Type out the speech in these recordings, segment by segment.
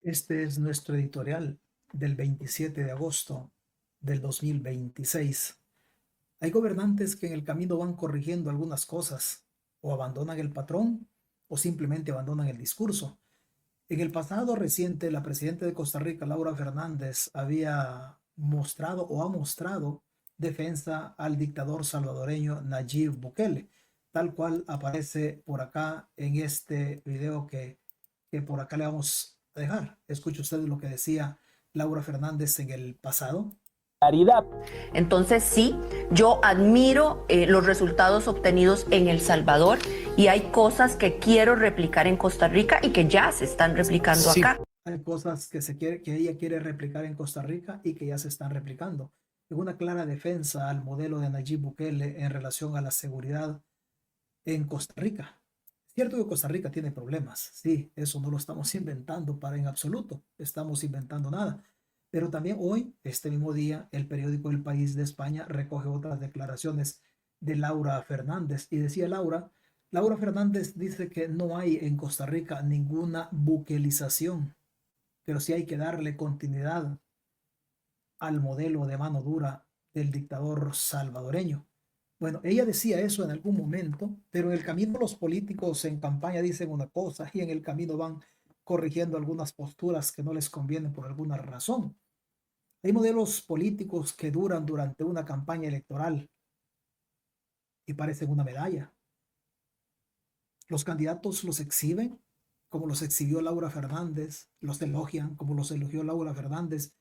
Este es nuestro editorial del 27 de agosto del 2026. Hay gobernantes que en el camino van corrigiendo algunas cosas, o abandonan el patrón, o simplemente abandonan el discurso. En el pasado reciente, la presidenta de Costa Rica, Laura Fernández, había mostrado o ha mostrado defensa al dictador salvadoreño Nayib Bukele, tal cual aparece por acá en este video que por acá le vamos a dejar. Escuche usted lo que decía Laura Fernández en el pasado. Claridad. Entonces sí, yo admiro los resultados obtenidos en El Salvador y hay cosas que quiero replicar en Costa Rica y que ya se están replicando Sí, acá. hay cosas que ella quiere replicar en Costa Rica y que ya se están replicando. Es una clara defensa al modelo de Nayib Bukele en relación a la seguridad en Costa Rica. Es cierto que Costa Rica tiene problemas, sí, eso no lo estamos inventando para en absoluto, estamos inventando nada. Pero también hoy, este mismo día, el periódico El País de España recoge otras declaraciones de Laura Fernández y decía Laura Fernández dice que no hay en Costa Rica ninguna buquelización, pero sí hay que darle continuidad al modelo de mano dura del dictador salvadoreño. Bueno, ella decía eso en algún momento, pero en el camino los políticos en campaña dicen una cosa y en el camino van corrigiendo algunas posturas que no les convienen por alguna razón. Hay modelos políticos que duran durante una campaña electoral y parecen una medalla. Los candidatos los exhiben, como los exhibió Laura Fernández, los elogian, como los elogió Laura Fernández,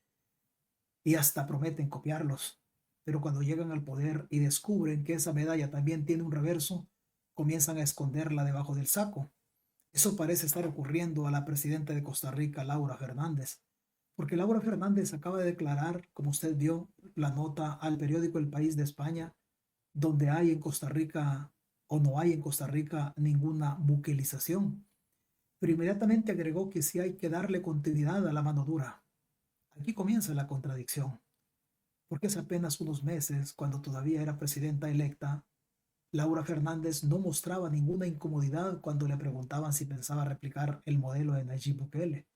y hasta prometen copiarlos. Pero cuando llegan al poder y descubren que esa medalla también tiene un reverso, comienzan a esconderla debajo del saco. Eso parece estar ocurriendo a la presidenta de Costa Rica, Laura Fernández, porque Laura Fernández acaba de declarar, como usted vio, la nota al periódico El País de España, donde hay en Costa Rica o no hay en Costa Rica ninguna buquelización. Pero inmediatamente agregó que sí hay que darle continuidad a la mano dura. Aquí comienza la contradicción porque hace apenas unos meses, cuando todavía era presidenta electa, Laura Fernández no mostraba ninguna incomodidad cuando le preguntaban si pensaba replicar el modelo de Nayib Bukele.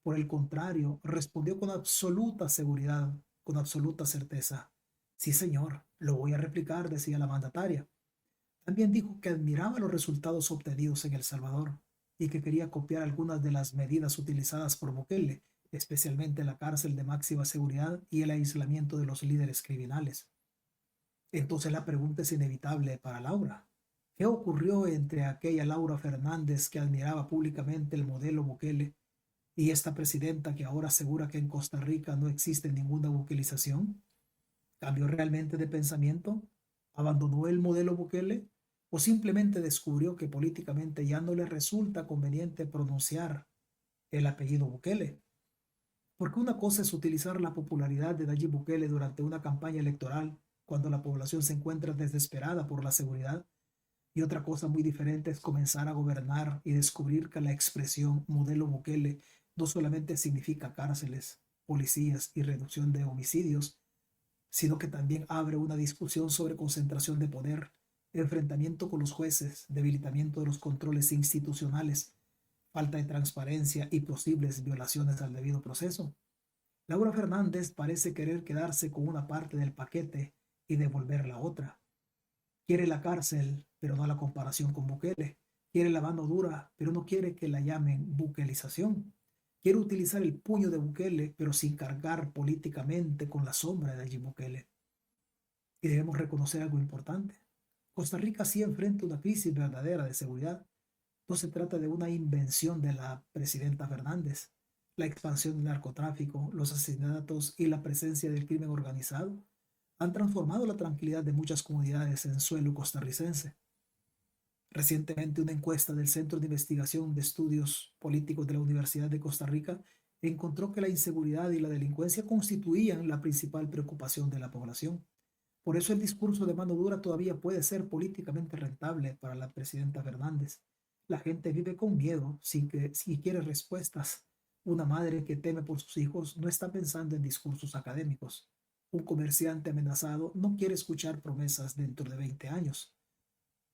Por el contrario, respondió con absoluta seguridad, con absoluta certeza. Sí, señor, lo voy a replicar, decía la mandataria. También dijo que admiraba los resultados obtenidos en El Salvador y que quería copiar algunas de las medidas utilizadas por Bukele, especialmente la cárcel de máxima seguridad y el aislamiento de los líderes criminales. Entonces la pregunta es inevitable para Laura. ¿Qué ocurrió entre aquella Laura Fernández que admiraba públicamente el modelo Bukele y esta presidenta que ahora asegura que en Costa Rica no existe ninguna buquelización? ¿Cambió realmente de pensamiento? ¿Abandonó el modelo Bukele? ¿O simplemente descubrió que políticamente ya no le resulta conveniente pronunciar el apellido Bukele? Porque una cosa es utilizar la popularidad de Nayib Bukele durante una campaña electoral cuando la población se encuentra desesperada por la seguridad, y otra cosa muy diferente es comenzar a gobernar y descubrir que la expresión modelo Bukele no solamente significa cárceles, policías y reducción de homicidios, sino que también abre una discusión sobre concentración de poder, enfrentamiento con los jueces, debilitamiento de los controles institucionales, falta de transparencia y posibles violaciones al debido proceso. Laura Fernández parece querer quedarse con una parte del paquete y devolver la otra. Quiere la cárcel, pero no la comparación con Bukele. Quiere la mano dura, pero no quiere que la llamen buquelización. Quiere utilizar el puño de Bukele, pero sin cargar políticamente con la sombra de allí Bukele. Y debemos reconocer algo importante. Costa Rica sí enfrenta una crisis verdadera de seguridad. No se trata de una invención de la presidenta Fernández. La expansión del narcotráfico, los asesinatos y la presencia del crimen organizado han transformado la tranquilidad de muchas comunidades en suelo costarricense. Recientemente, una encuesta del Centro de Investigación de Estudios Políticos de la Universidad de Costa Rica encontró que la inseguridad y la delincuencia constituían la principal preocupación de la población. Por eso el discurso de mano dura todavía puede ser políticamente rentable para la presidenta Fernández. La gente vive con miedo si quiere respuestas. Una madre que teme por sus hijos no está pensando en discursos académicos. Un comerciante amenazado no quiere escuchar promesas dentro de 20 años.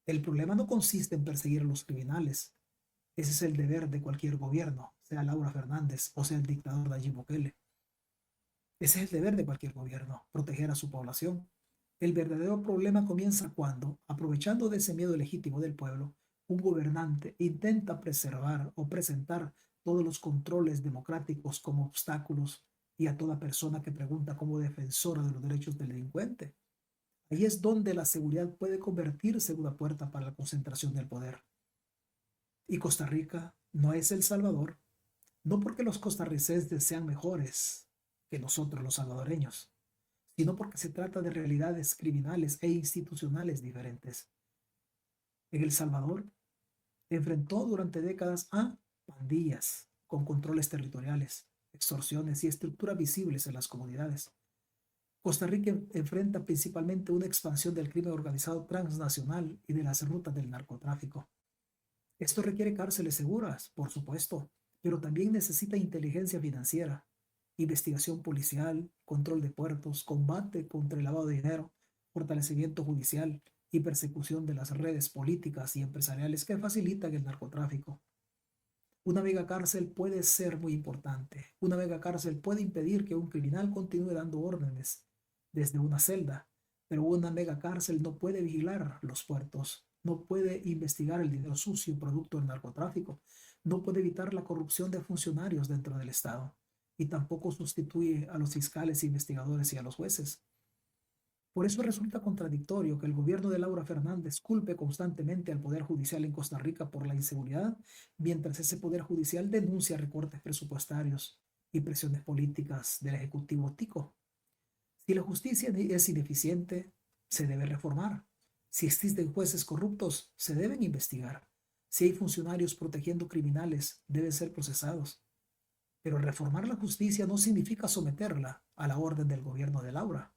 El problema no consiste en perseguir a los criminales. Ese es el deber de cualquier gobierno, sea Laura Fernández o sea el dictador Nayib Bukele. Ese es el deber de cualquier gobierno, proteger a su población. El verdadero problema comienza cuando, aprovechando de ese miedo legítimo del pueblo, un gobernante intenta preservar o presentar todos los controles democráticos como obstáculos y a toda persona que pregunta como defensora de los derechos del delincuente. Ahí es donde la seguridad puede convertirse en una puerta para la concentración del poder. Y Costa Rica no es El Salvador, no porque los costarricenses sean mejores que nosotros los salvadoreños, sino porque se trata de realidades criminales e institucionales diferentes. En El Salvador enfrentó durante décadas a pandillas con controles territoriales, extorsiones y estructuras visibles en las comunidades. Costa Rica enfrenta principalmente una expansión del crimen organizado transnacional y de las rutas del narcotráfico. Esto requiere cárceles seguras, por supuesto, pero también necesita inteligencia financiera, investigación policial, control de puertos, combate contra el lavado de dinero, fortalecimiento judicial y persecución de las redes políticas y empresariales que facilitan el narcotráfico. Una megacárcel puede ser muy importante. Una megacárcel puede impedir que un criminal continúe dando órdenes desde una celda, pero una megacárcel no puede vigilar los puertos, no puede investigar el dinero sucio producto del narcotráfico, no puede evitar la corrupción de funcionarios dentro del Estado y tampoco sustituye a los fiscales, investigadores y a los jueces. Por eso resulta contradictorio que el gobierno de Laura Fernández culpe constantemente al Poder Judicial en Costa Rica por la inseguridad, mientras ese Poder Judicial denuncia recortes presupuestarios y presiones políticas del Ejecutivo tico. Si la justicia es ineficiente, se debe reformar. Si existen jueces corruptos, se deben investigar. Si hay funcionarios protegiendo criminales, deben ser procesados. Pero reformar la justicia no significa someterla a la orden del gobierno de Laura.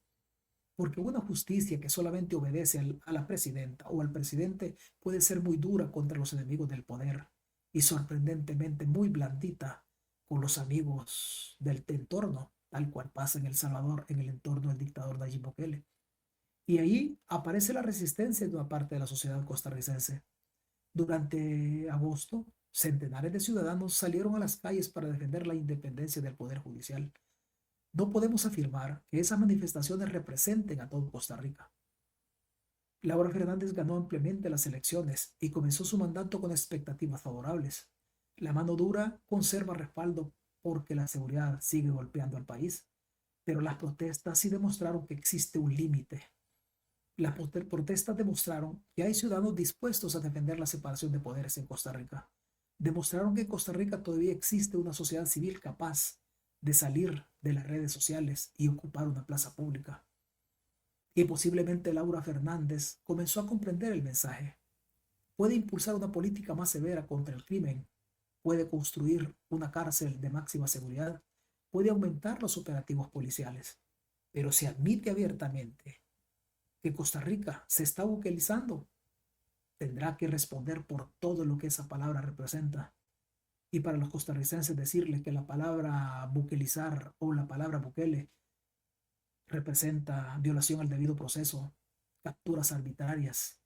Porque una justicia que solamente obedece a la presidenta o al presidente puede ser muy dura contra los enemigos del poder y sorprendentemente muy blandita con los amigos del entorno, tal cual pasa en El Salvador en el entorno del dictador Nayib Bukele. Y ahí aparece la resistencia de una parte de la sociedad costarricense. Durante agosto, centenares de ciudadanos salieron a las calles para defender la independencia del Poder Judicial. No podemos afirmar que esas manifestaciones representen a todo Costa Rica. Laura Fernández ganó ampliamente las elecciones y comenzó su mandato con expectativas favorables. La mano dura conserva respaldo porque la seguridad sigue golpeando al país, pero las protestas sí demostraron que existe un límite. Las protestas demostraron que hay ciudadanos dispuestos a defender la separación de poderes en Costa Rica. Demostraron que en Costa Rica todavía existe una sociedad civil capaz de salir de las redes sociales y ocupar una plaza pública. Y posiblemente Laura Fernández comenzó a comprender el mensaje. Puede impulsar una política más severa contra el crimen, puede construir una cárcel de máxima seguridad, puede aumentar los operativos policiales, pero si admite abiertamente que Costa Rica se está buquelizando, tendrá que responder por todo lo que esa palabra representa. Y para los costarricenses decirle que la palabra buquelizar o la palabra Bukele representa violación al debido proceso, capturas arbitrarias,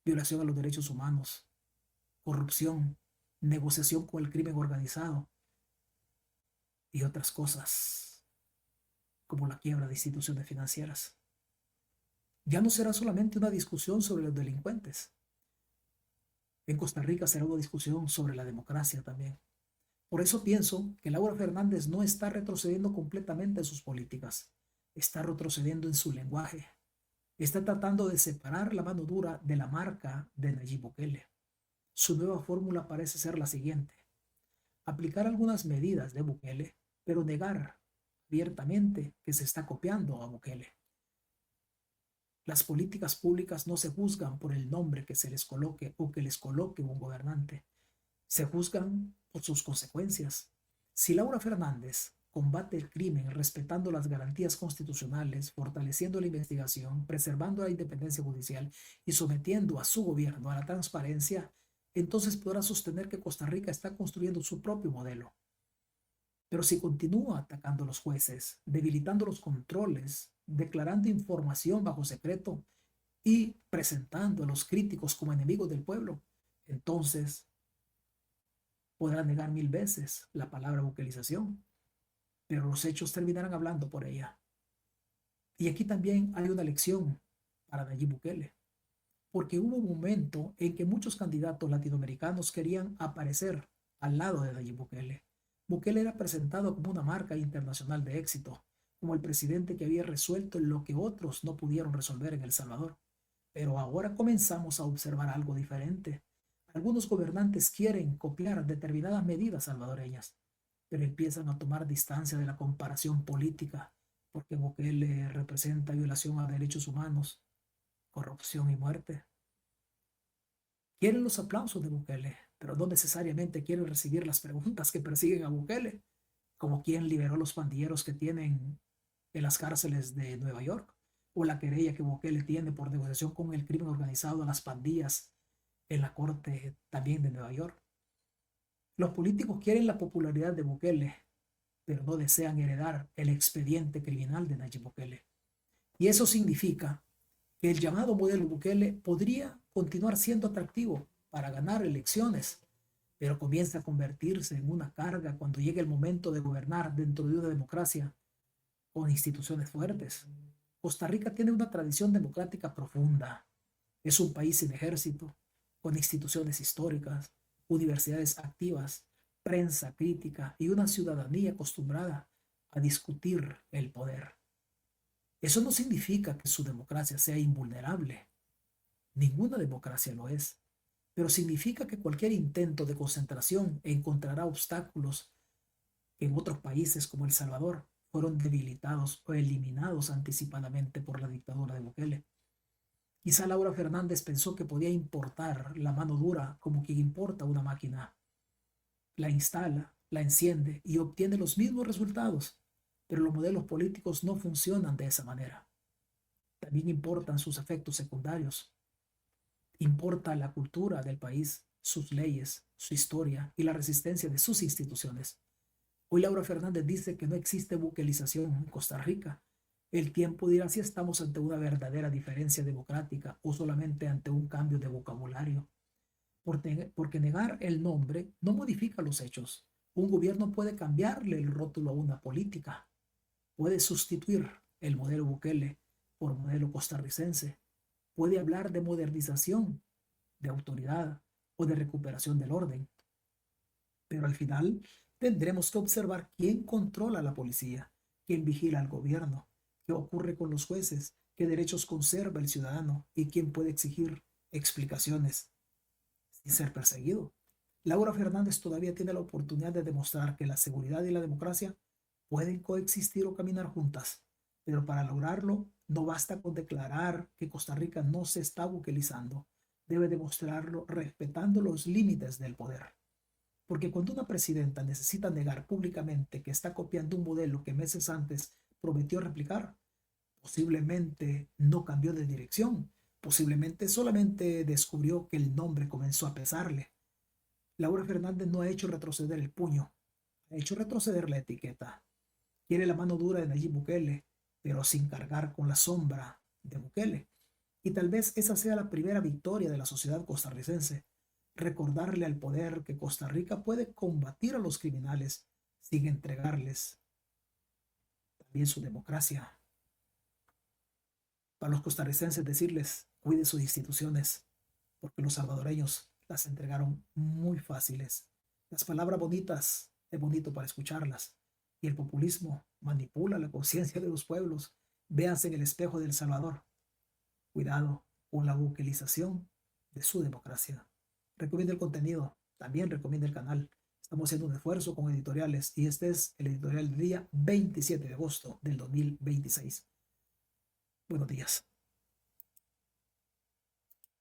violación a los derechos humanos, corrupción, negociación con el crimen organizado y otras cosas como la quiebra de instituciones financieras. Ya no será solamente una discusión sobre los delincuentes. En Costa Rica será una discusión sobre la democracia también. Por eso pienso que Laura Fernández no está retrocediendo completamente en sus políticas, está retrocediendo en su lenguaje, está tratando de separar la mano dura de la marca de Nayib Bukele. Su nueva fórmula parece ser la siguiente: aplicar algunas medidas de Bukele, pero negar abiertamente que se está copiando a Bukele. Las políticas públicas no se juzgan por el nombre que se les coloque o que les coloque un gobernante. Se juzgan por sus consecuencias. Si Laura Fernández combate el crimen respetando las garantías constitucionales, fortaleciendo la investigación, preservando la independencia judicial y sometiendo a su gobierno a la transparencia, entonces podrá sostener que Costa Rica está construyendo su propio modelo. Pero si continúa atacando a los jueces, debilitando los controles, declarando información bajo secreto y presentando a los críticos como enemigos del pueblo, entonces Podrá negar 1000 veces la palabra buquelización, pero los hechos terminarán hablando por ella. Y aquí también hay una lección para Nayib Bukele, porque hubo un momento en que muchos candidatos latinoamericanos querían aparecer al lado de Nayib Bukele. Bukele era presentado como una marca internacional de éxito, como el presidente que había resuelto lo que otros no pudieron resolver en El Salvador. Pero ahora comenzamos a observar algo diferente. Algunos gobernantes quieren copiar determinadas medidas salvadoreñas, pero empiezan a tomar distancia de la comparación política, porque Bukele representa violación a derechos humanos, corrupción y muerte. Quieren los aplausos de Bukele, pero no necesariamente quieren recibir las preguntas que persiguen a Bukele, como quién liberó los pandilleros que tienen en las cárceles de Nueva York, o la querella que Bukele tiene por negociación con el crimen organizado a las pandillas en la corte también de Nueva York. Los políticos quieren la popularidad de Bukele, pero no desean heredar el expediente criminal de Nayib Bukele. Y eso significa que el llamado modelo Bukele podría continuar siendo atractivo para ganar elecciones, pero comienza a convertirse en una carga cuando llegue el momento de gobernar dentro de una democracia con instituciones fuertes. Costa Rica tiene una tradición democrática profunda. Es un país sin ejército, con instituciones históricas, universidades activas, prensa crítica y una ciudadanía acostumbrada a discutir el poder. Eso no significa que su democracia sea invulnerable. Ninguna democracia lo es. Pero significa que cualquier intento de concentración encontrará obstáculos que en otros países como El Salvador fueron debilitados o eliminados anticipadamente por la dictadura de Bukele. Quizá Laura Fernández pensó que podía importar la mano dura como quien importa una máquina. La instala, la enciende y obtiene los mismos resultados, pero los modelos políticos no funcionan de esa manera. También importan sus efectos secundarios. Importa la cultura del país, sus leyes, su historia y la resistencia de sus instituciones. Hoy Laura Fernández dice que no existe buquelización en Costa Rica. El tiempo dirá si estamos ante una verdadera diferencia democrática o solamente ante un cambio de vocabulario. Porque negar el nombre no modifica los hechos. Un gobierno puede cambiarle el rótulo a una política. Puede sustituir el modelo Bukele por modelo costarricense. Puede hablar de modernización, de autoridad o de recuperación del orden. Pero al final tendremos que observar quién controla la policía, quién vigila al gobierno, qué ocurre con los jueces, qué derechos conserva el ciudadano y quién puede exigir explicaciones sin ser perseguido. Laura Fernández todavía tiene la oportunidad de demostrar que la seguridad y la democracia pueden coexistir o caminar juntas, pero para lograrlo no basta con declarar que Costa Rica no se está buquelizando, debe demostrarlo respetando los límites del poder. Porque cuando una presidenta necesita negar públicamente que está copiando un modelo que meses antes prometió replicar, posiblemente no cambió de dirección, posiblemente solamente descubrió que el nombre comenzó a pesarle. Laura Fernández no ha hecho retroceder el puño, ha hecho retroceder la etiqueta. Quiere la mano dura de Nayib Bukele, pero sin cargar con la sombra de Bukele. Y tal vez esa sea la primera victoria de la sociedad costarricense, recordarle al poder que Costa Rica puede combatir a los criminales sin entregarles también su democracia. Para los costarricenses decirles, cuide sus instituciones, porque los salvadoreños las entregaron muy fáciles. Las palabras bonitas es bonito para escucharlas, y el populismo manipula la conciencia de los pueblos. Véanse en el espejo de El Salvador. Cuidado con la buquelización de su democracia. Recomienda el contenido, también recomienda el canal. Estamos haciendo un esfuerzo con editoriales y este es el editorial del día 27 de agosto del 2026. Buenos días.